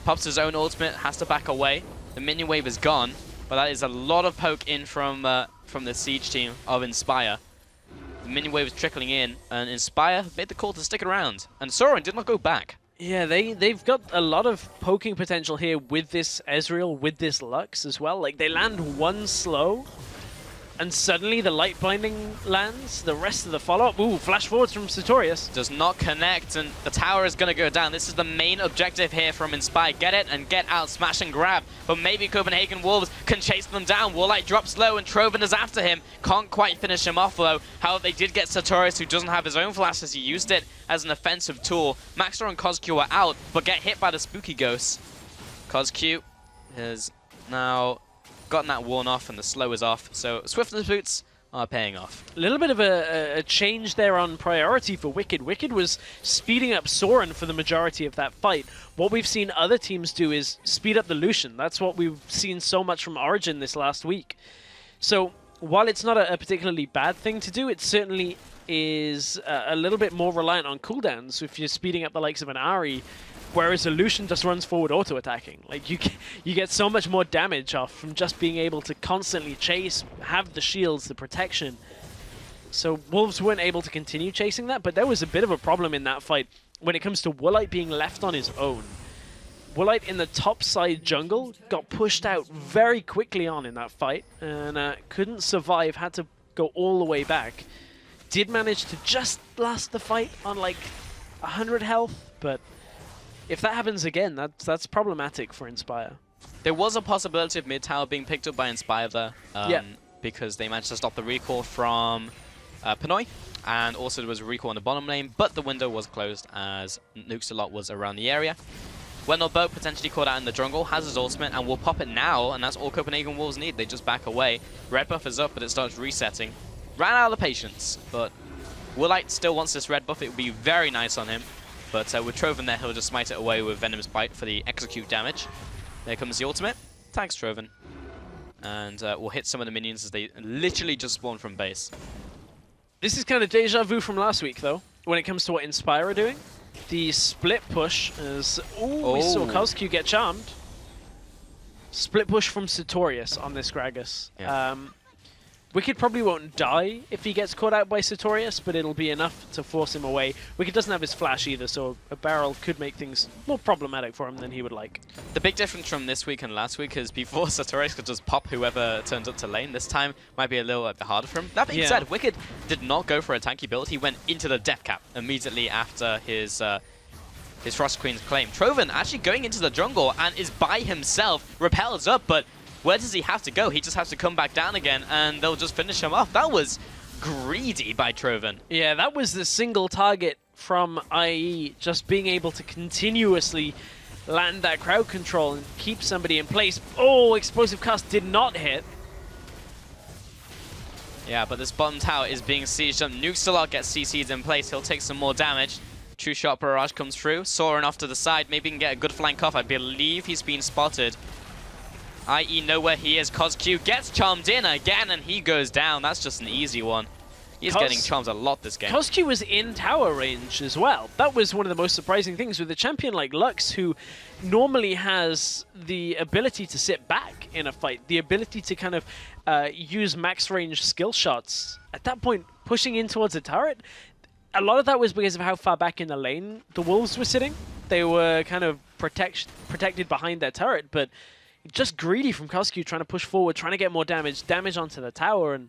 Pops his own ultimate, has to back away. The minion wave is gone, but that is a lot of poke in from the Siege team of Inspire. The minion wave is trickling in, and Inspire made the call to stick around. And Soren did not go back. Yeah, they've got a lot of poking potential here with this Ezreal, with this Lux as well. Like, they land one slow, And suddenly the light binding lands, the rest of the follow-up. Ooh, flash forwards from Sartorius. Does not connect, and the tower is going to go down. This is the main objective here from Inspire. Get it and get out, smash and grab. But maybe Copenhagen Wolves can chase them down. Warlight drops low and Troven is after him. Can't quite finish him off though. However, they did get Sartorius, who doesn't have his own flash as he used it as an offensive tool. Maxter and CosQ are out, but get hit by the spooky ghosts. CosQ has now gotten that worn off and the slow is off, so Swiftness boots are paying off. A little bit of a change there on priority for Wicked. Wicked was speeding up Soren for the majority of that fight. What we've seen other teams do is speed up the Lucian. That's what we've seen so much from Origin this last week. So while it's not a particularly bad thing to do, it certainly is a little bit more reliant on cooldowns if you're speeding up the likes of an Ahri. Whereas a Lucian just runs forward auto-attacking. Like, you get so much more damage off from just being able to constantly chase, have the shields, the protection. So Wolves weren't able to continue chasing that, but there was a bit of a problem in that fight when it comes to Warlight being left on his own. Warlight in the top side jungle got pushed out very quickly on in that fight, and couldn't survive, had to go all the way back. Did manage to just last the fight on like 100 health, but if that happens again, that's problematic for Inspire. There was a possibility of mid tower being picked up by Inspire there, because they managed to stop the recall from Pinoy, and also there was a recall in the bottom lane, but the window was closed as Nuxalot was around the area. Wendell Boat potentially caught out in the jungle, has his ultimate, and will pop it now, and that's all Copenhagen Wolves need. They just back away. Red buff is up, but it starts resetting. Ran out of patience, but Warlight still wants this red buff. It would be very nice on him. But with Troven there, he'll just smite it away with Venom's Bite for the execute damage. There comes the ultimate. Tags Troven. And will hit some of the minions as they literally just spawn from base. This is kind of deja vu from last week, though, when it comes to what Inspire are doing. The split push is... Ooh, we saw CosQ get charmed. Split push from Sartorius on this Gragas. Yeah. Wicked probably won't die if he gets caught out by Sartorius, but it'll be enough to force him away. Wicked doesn't have his flash either, so a barrel could make things more problematic for him than he would like. The big difference from this week and last week is before Sartorius could just pop whoever turns up to lane. This time might be a little bit harder for him. That being said, Wicked did not go for a tanky build. He went into the death cap immediately after his Frost Queen's claim. Troven actually going into the jungle and is by himself, repels up, but where does he have to go? He just has to come back down again, and they'll just finish him off. That was greedy by Troven. Yeah, that was the single target from IE, just being able to continuously land that crowd control and keep somebody in place. Oh, Explosive Cast did not hit. Yeah, but this bottom tower is being sieged up. Nuxalot gets CC'd in place. He'll take some more damage. True Shot Barrage comes through. Soren off to the side. Maybe he can get a good flank off. I believe he's been spotted. IE know where he is. CosQ gets charmed in again, and he goes down. That's just an easy one. He's getting charmed a lot this game. CosQ was in tower range as well. That was one of the most surprising things with a champion like Lux, who normally has the ability to sit back in a fight, the ability to kind of use max range skill shots. At that point, pushing in towards a turret, a lot of that was because of how far back in the lane the Wolves were sitting. They were kind of protected behind their turret, but just greedy from CosQ, trying to push forward, trying to get more damage onto the tower, and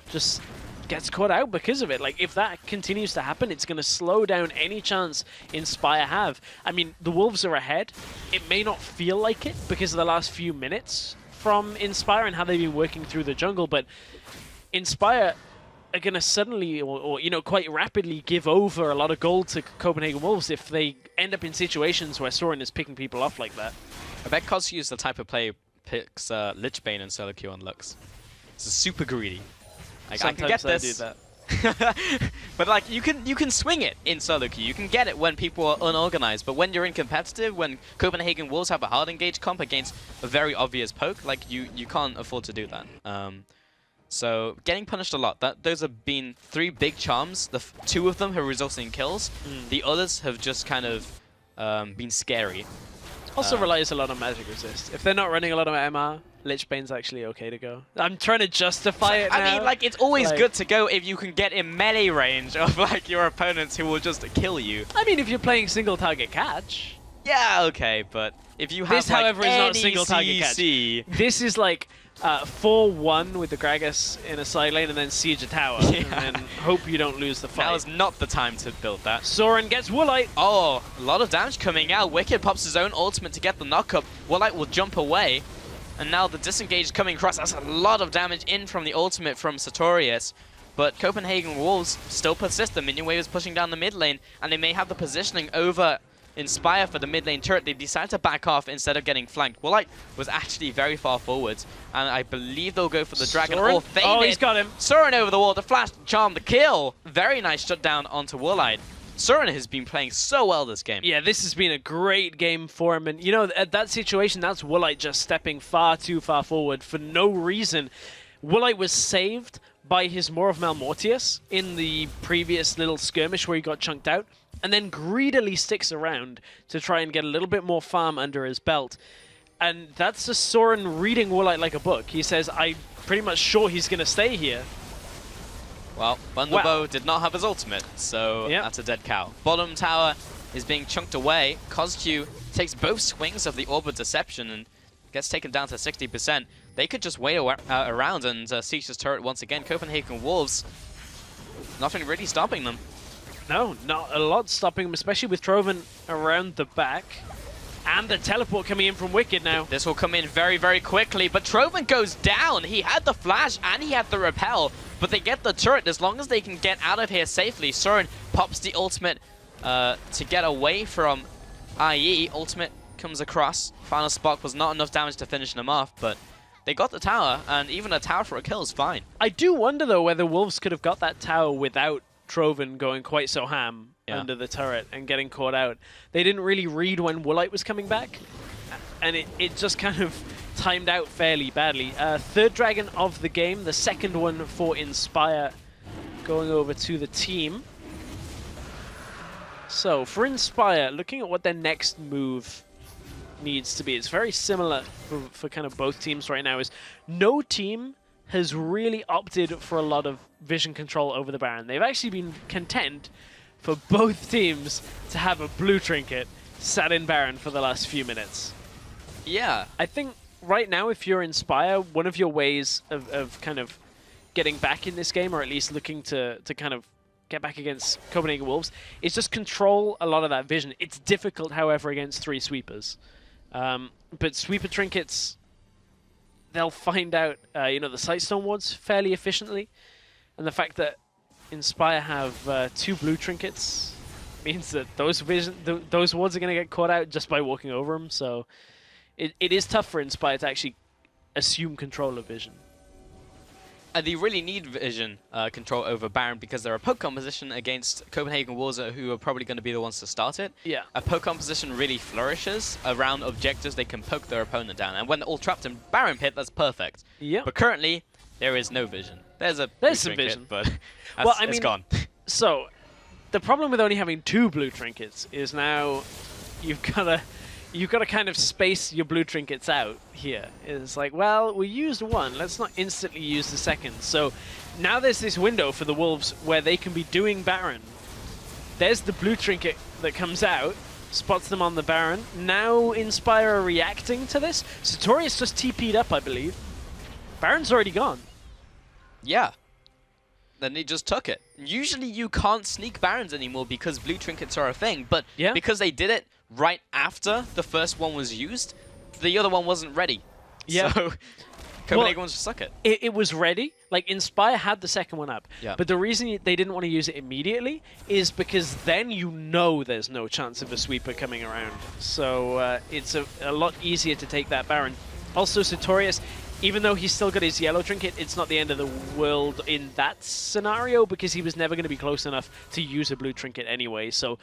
just gets caught out because of it. Like, if that continues to happen, it's going to slow down any chance Inspire have. I mean, the Wolves are ahead. It may not feel like it because of the last few minutes from Inspire and how they've been working through the jungle, but Inspire are going to suddenly, or you know, quite rapidly give over a lot of gold to Copenhagen Wolves if they end up in situations where Soren is picking people off like that. I bet CosQ is the type of player who picks Lichbane and solo queue on Lux. This is super greedy. Like, I can get this. I do that. But like, you can swing it in solo queue. You can get it when people are unorganized. But when you're in competitive, when Copenhagen Wolves have a hard engage comp against a very obvious poke, like you can't afford to do that. So getting punished a lot. Those have been 3 big charms. Two of them have resulted in kills. The others have just kind of been scary. Also relies a lot on magic resist. If they're not running a lot of MR, Lichbane's actually okay to go. I'm trying to justify it now. I mean, like, it's always good to go if you can get in melee range of, like, your opponents who will just kill you. I mean, if you're playing single target catch. Yeah, okay, but if you have, this, however, is not single target catch. CC. This is like 4-1 with the Gragas in a side lane and then siege a tower. And then hope you don't lose the fight. Now is not the time to build that. Soren gets Woolite. Oh, a lot of damage coming out. Wicked pops his own ultimate to get the knock-up. Woolite will jump away. And now the disengage coming across. That's a lot of damage in from the ultimate from Sartorius. But Copenhagen Wolves still persist. The minion wave is pushing down the mid lane. And they may have the positioning over Inspire for the mid lane turret. They decide to back off instead of getting flanked. Woolite was actually very far forwards, and I believe they'll go for the dragon or fade. Oh, he's got him. Soren over the wall, the flash, charm, the kill. Very nice shutdown onto Woolite. Soren has been playing so well this game. Yeah, this has been a great game for him, and you know, at that situation, that's Woolite just stepping far too far forward for no reason. Woolite was saved by his Maw of Malmortius in the previous little skirmish where he got chunked out, and then greedily sticks around to try and get a little bit more farm under his belt. And that's just Soren reading Woolite like a book. He says, I'm pretty much sure he's going to stay here. Well, Bundlebow did not have his ultimate, so that's a dead cow. Bottom tower is being chunked away. Cosq takes both swings of the Orb of Deception and gets taken down to 60%. They could just wait around and siege this turret once again. Copenhagen Wolves, nothing really stopping them. No, not a lot stopping him, especially with Troven around the back. And the teleport coming in from Wicked now. This will come in very, very quickly, but Troven goes down. He had the flash and he had the repel, but they get the turret as long as they can get out of here safely. Soren pops the ultimate to get away from IE. Ultimate comes across. Final spark was not enough damage to finish them off, but they got the tower, and even a tower for a kill is fine. I do wonder, though, whether Wolves could have got that tower without Troven going quite so ham under the turret and getting caught out. They didn't really read when Woolite was coming back, and it just kind of timed out fairly badly. Third dragon of the game, the second one for Inspire, going over to the team. So, for Inspire, looking at what their next move needs to be, it's very similar for kind of both teams right now, is no team has really opted for a lot of vision control over the Baron. They've actually been content for both teams to have a blue trinket sat in Baron for the last few minutes. Yeah. I think right now, if you're Inspire, one of your ways of kind of getting back in this game, or at least looking to kind of get back against Copenhagen Wolves, is just control a lot of that vision. It's difficult, however, against 3 sweepers. But sweeper trinkets, they'll find out, you know, the Sightstone wards fairly efficiently. And the fact that Inspire have 2 blue trinkets means that those wards are going to get caught out just by walking over them. So it is tough for Inspire to actually assume control of vision. And they really need vision control over Baron because they're a poke composition against Copenhagen Wolves, who are probably going to be the ones to start it. Yeah. A poke composition really flourishes around objectives they can poke their opponent down. And when they're all trapped in Baron pit, that's perfect. Yeah. But currently, there is no vision. There's some vision, but well, I mean, it's gone. So, the problem with only having 2 blue trinkets is now you've got to kind of space your blue trinkets out here. It's like, well, we used 1, let's not instantly use the second. So now there's this window for the Wolves where they can be doing Baron. There's the blue trinket that comes out, spots them on the Baron. Now Inspire are reacting to this. Sartorius just TP'd up, I believe. Baron's already gone. Yeah. Then he just took it. Usually you can't sneak Barons anymore because blue trinkets are a thing, but because they did it right after the first one was used, the other one wasn't ready. Yeah. So Copenhagen wants to suck it. It was ready. Like, Inspire had the second one up. Yeah. But the reason they didn't want to use it immediately is because then you know there's no chance of a sweeper coming around. So it's a lot easier to take that Baron. Also, Sartorius, even though he's still got his yellow trinket, it's not the end of the world in that scenario because he was never going to be close enough to use a blue trinket anyway. So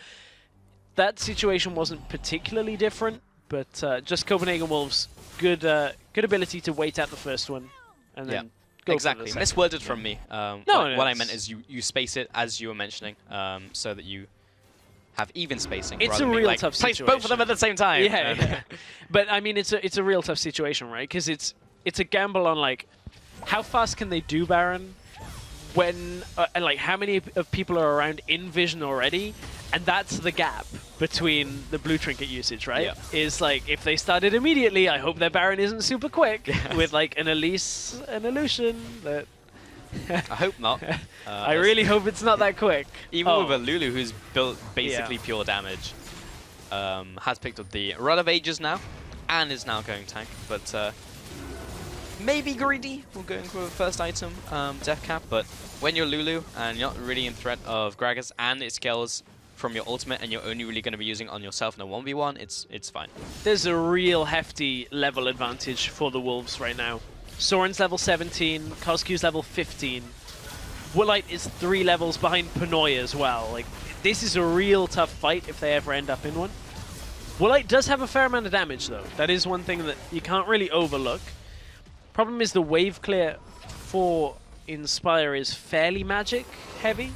that situation wasn't particularly different, but just Copenhagen Wolves, good ability to wait out the first one and then go exactly. For the Misworded from me. What I meant is you space it as you were mentioning, so that you have even spacing. It's a real tough situation. Place both of them at the same time. Yeah. But I mean, it's a real tough situation, right? Because it's a gamble on like how fast can they do Baron, when and like how many of people are around in vision already, And that's the gap between the blue trinket usage, right? Yeah. Is like, if they started immediately, I hope their Baron isn't super quick with like an Elise, an illusion that... I hope not. I really hope it's not that quick. Even with a Lulu who's built basically pure damage, has picked up the Rod of Ages now, and is now going tank, but maybe greedy. We're going for the first item, Death Cap, but when you're Lulu and you're not really in threat of Gragas and it scales from your ultimate and you're only really going to be using on yourself in a 1v1, it's fine. There's a real hefty level advantage for the Wolves right now. Soren's level 17, Kozq's level 15. Woolite is 3 levels behind Pinoy as well. Like, this is a real tough fight if they ever end up in one. Woolite does have a fair amount of damage though. That is one thing that you can't really overlook. Problem is the wave clear for Inspire is fairly magic heavy.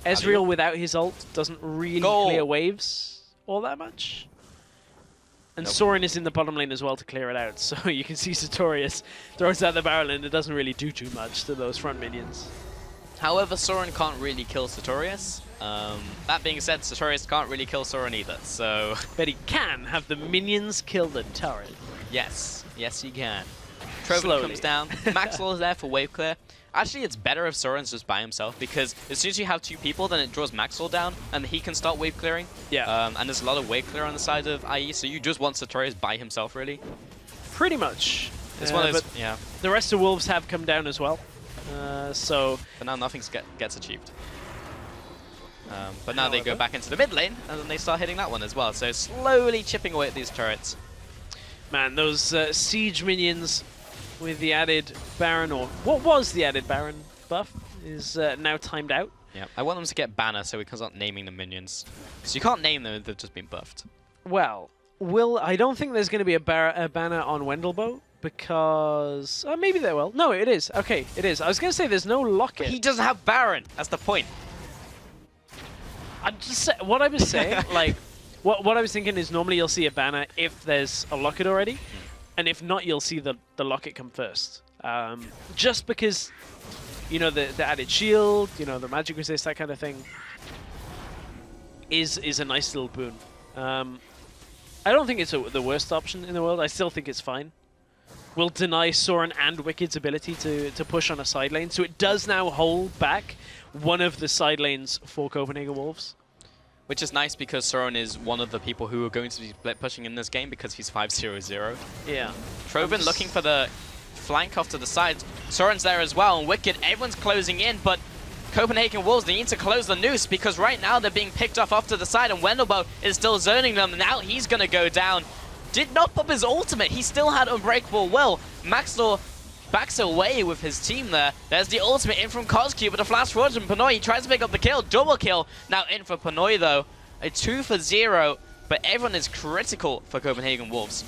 Ezreal without his ult doesn't really clear waves all that much. And Soren is in the bottom lane as well to clear it out, so you can see Sartorius throws out the barrel and it doesn't really do too much to those front minions. However, Soren can't really kill Sartorius. That being said, Sartorius can't really kill Soren either, so... But he can have the minions kill the turret. Yes, yes he can. Trovan comes down, Maxwell is there for wave clear. Actually, it's better if Soren's just by himself, because as soon as you have 2 people, then it draws Maxwell down, and he can start wave clearing. Yeah. And there's a lot of wave clear on the side of IE, so you just want Sartorius by himself, really. Pretty much. It's one of those, yeah. The rest of Wolves have come down as well, so... But now nothing gets achieved. But now they go back into the mid lane, and then they start hitting that one as well, so slowly chipping away at these turrets. Man, those siege minions with the added Baron, or what was the added Baron buff, is now timed out. Yeah, I want them to get banner so we can start naming the minions. So you can't name them if they've just been buffed. Well, I don't think there's going to be a banner on Wendelbo, because... maybe there will. No, it is. Okay, it is. I was going to say there's no locket. He doesn't have Baron. That's the point. I'm just what I was saying, like, what I was thinking is normally you'll see a banner if there's a locket already. And if not, you'll see the locket come first. Just because, you know, the added shield, you know, the magic resist, that kind of thing, is a nice little boon. I don't think it's the worst option in the world. I still think it's fine. We'll deny Soren and Wicked's ability to push on a side lane, so it does now hold back one of the side lanes for Copenhagen Wolves. Which is nice because Soren is one of the people who are going to be split pushing in this game because he's 5-0-0. Yeah. Trovan looking for the flank off to the side. Soren's there as well, and Wicked, everyone's closing in, but Copenhagen Wolves, they need to close the noose because right now they're being picked off to the side, and Wendelbo is still zoning them. Now he's going to go down. Did not pop his ultimate. He still had Unbreakable Will. Maxwell backs away with his team there. There's the ultimate in from Kozq, but a flash forward from Pinoy. He tries to pick up the kill. Double kill now in for Pinoy, though. A 2-for-0, but everyone is critical for Copenhagen Wolves.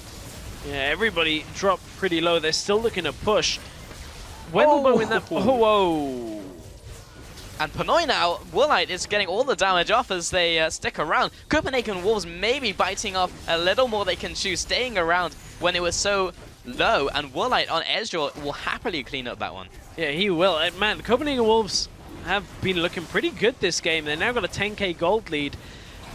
Yeah, everybody dropped pretty low. They're still looking to push. Wendelbo in that... Whoa! And Pinoy now, Woolite is getting all the damage off as they stick around. Copenhagen Wolves maybe biting off a little more they can chew, staying around when it was so low. And Woolite on Ezreal will happily clean up that one. Yeah, he will. Man, Copenhagen Wolves have been looking pretty good this game. They've now got a 10k gold lead.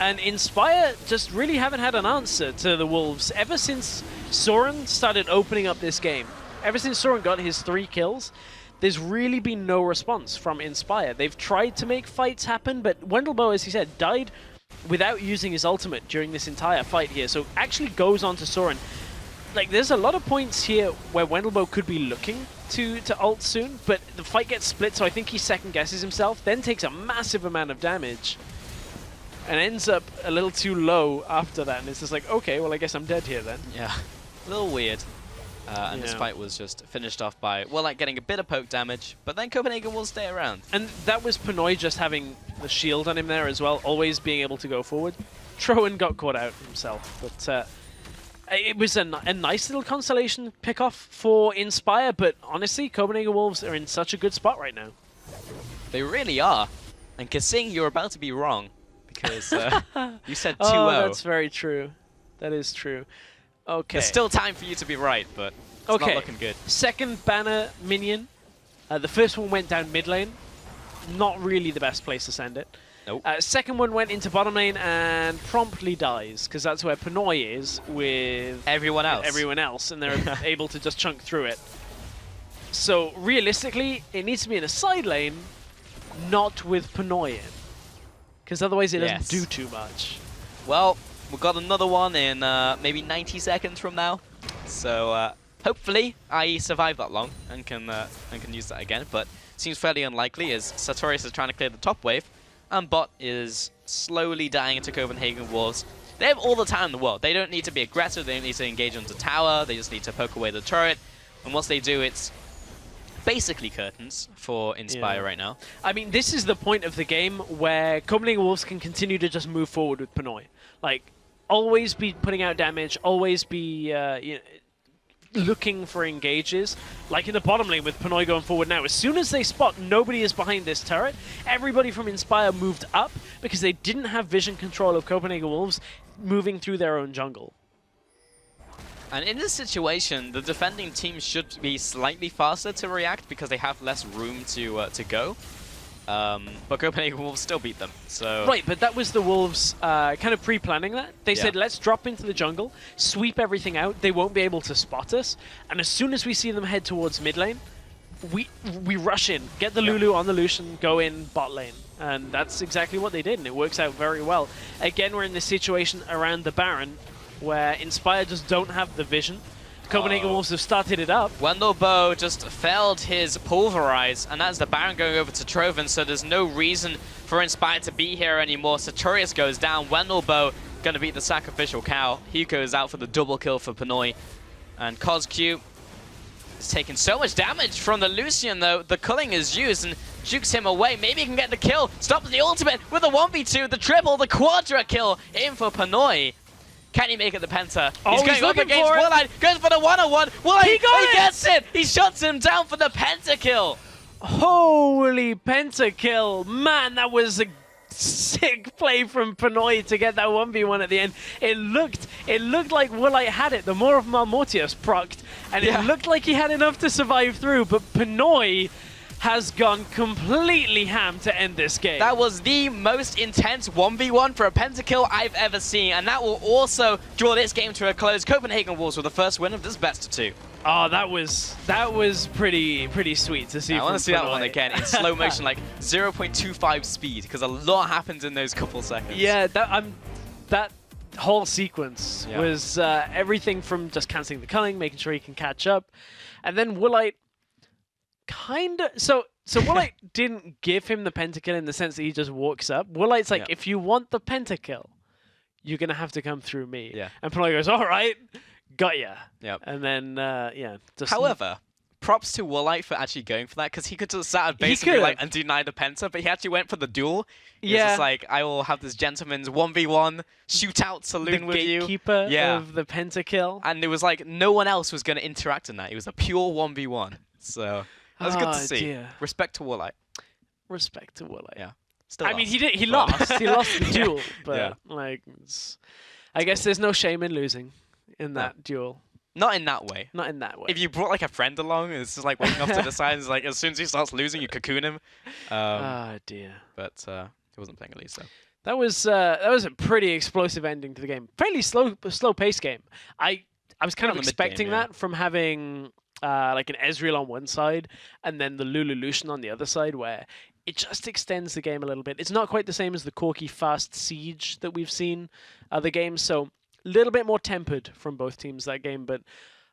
And Inspire just really haven't had an answer to the Wolves ever since Soren started opening up this game. Ever since Soren got his 3 kills, there's really been no response from Inspire. They've tried to make fights happen, but Wendelbo, as he said, died without using his ultimate during this entire fight here. So actually goes on to Soren. Like, there's a lot of points here where Wendelbo could be looking to ult soon, but the fight gets split, so I think he second guesses himself, then takes a massive amount of damage, and ends up a little too low after that. And it's just like, okay, well, I guess I'm dead here then. Yeah, a little weird. And this fight was just finished off by, well, like getting a bit of poke damage, but then Copenhagen will stay around. And that was Pinoy just having the shield on him there as well, always being able to go forward. Trowan got caught out himself, but it was a nice little consolation pick-off for Inspire, but honestly, Copenhagen Wolves are in such a good spot right now. They really are. And Kasing, you're about to be wrong, because you said 2-0. Oh, that's very true. That is true. Okay. There's still time for you to be right, but it's not looking good. Second banner minion. The first one went down mid lane. not really the best place to send it. Nope. Second one went into bottom lane and promptly dies, because that's where Pinoy is with everyone else, and they're able to just chunk through it. So realistically, it needs to be in a side lane, not with Pinoy in, because otherwise it doesn't do too much. Well, we've got another one in maybe 90 seconds from now, so hopefully I survive that long and can use that again. But seems fairly unlikely, as Sartorius is trying to clear the top wave, and bot is slowly dying to Copenhagen Wolves. They have all the time in the world. They don't need to be aggressive. They don't need to engage onto tower. They just need to poke away the turret. And once they do, it's basically curtains for Inspire right now. I mean, this is the point of the game where Copenhagen Wolves can continue to just move forward with Pinoy. Like, always be putting out damage, always be looking for engages. Like in the bottom lane with Pinoy going forward now. As soon as they spot nobody is behind this turret, everybody from Inspire moved up because they didn't have vision control of Copenhagen Wolves moving through their own jungle. And in this situation, the defending team should be slightly faster to react because they have less room to go. But Copenhagen Wolves still beat them. So right, but that was the Wolves kind of pre-planning that. They said, let's drop into the jungle, sweep everything out. They won't be able to spot us. And as soon as we see them head towards mid lane, we rush in, get the Lulu on the Lucian, go in bot lane. And that's exactly what they did, and it works out very well. Again, we're in this situation around the Baron, where Inspire just don't have the vision. Copenhagen Wolves have started it up. Wendelboe just failed his Pulverize, and that's the Baron going over to Trovan, so there's no reason for Inspire to be here anymore. Sartorius goes down. Wendelboe going to beat the sacrificial cow. He goes out for the double kill for Pinoy. And CosQ is taking so much damage from the Lucian, though. The culling is used and jukes him away. Maybe he can get the kill. Stops the ultimate with the 1v2, the triple, the quadra kill in for Pinoy. Can he make it the Penta? He's going up against Woolite. Goes for the one-on-one. Woolite, he gets it! He shuts him down for the Penta kill. Holy Penta kill. Man, that was a sick play from Pinoy to get that 1v1 at the end. It looked like Woolite had it. The more of Marmortius procced, and it looked like he had enough to survive through, but Pinoy has gone completely ham to end this game. That was the most intense 1v1 for a pentakill I've ever seen, and that will also draw this game to a close. Copenhagen Wolves with the first win of this best of two. Oh, that was pretty sweet to see. I want to see that one again in slow motion, like 0.25 speed, because a lot happens in those couple seconds. Yeah, that whole sequence was everything from just cancelling the culling, making sure he can catch up, and then Woolite so Woolite didn't give him the pentakill in the sense that he just walks up. Woolite's like, if you want the pentakill, you're gonna have to come through me. Yeah. And Pinoy goes, all right, got ya. Yep. And then just however, props to Woolite for actually going for that, because he could just sat at base and be like, and deny the penta, but he actually went for the duel. He was just like, I will have this gentleman's 1v1 shootout saloon with you. The gatekeeper of the pentakill. And it was like no one else was gonna interact in that. It was a pure 1v1. So that's good to see. Dear. Respect to Woolite. Respect to Woolite. Yeah. Still I mean, he lost. He lost the duel, but like, I guess there's no shame in losing in that duel. Not in that way. Not in that way. If you brought like a friend along, and it's just like walking off to the side, it's like as soon as he starts losing, you cocoon him. Dear. But he wasn't playing Elise, so. That was a pretty explosive ending to the game. Fairly slow paced game. I was kind of expecting that from having like an Ezreal on one side and then the Lulu Lucian on the other side, where it just extends the game a little bit. It's not quite the same as the Corki fast siege that we've seen other games, so a little bit more tempered from both teams that game, but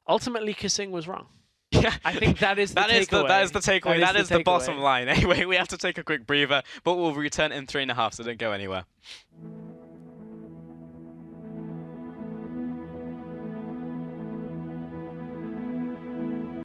ultimately Kissing was wrong. Yeah, I think that is the takeaway. That is the takeaway. That is the bottom line. Anyway, we have to take a quick breather, but we'll return in 3.5, so don't go anywhere.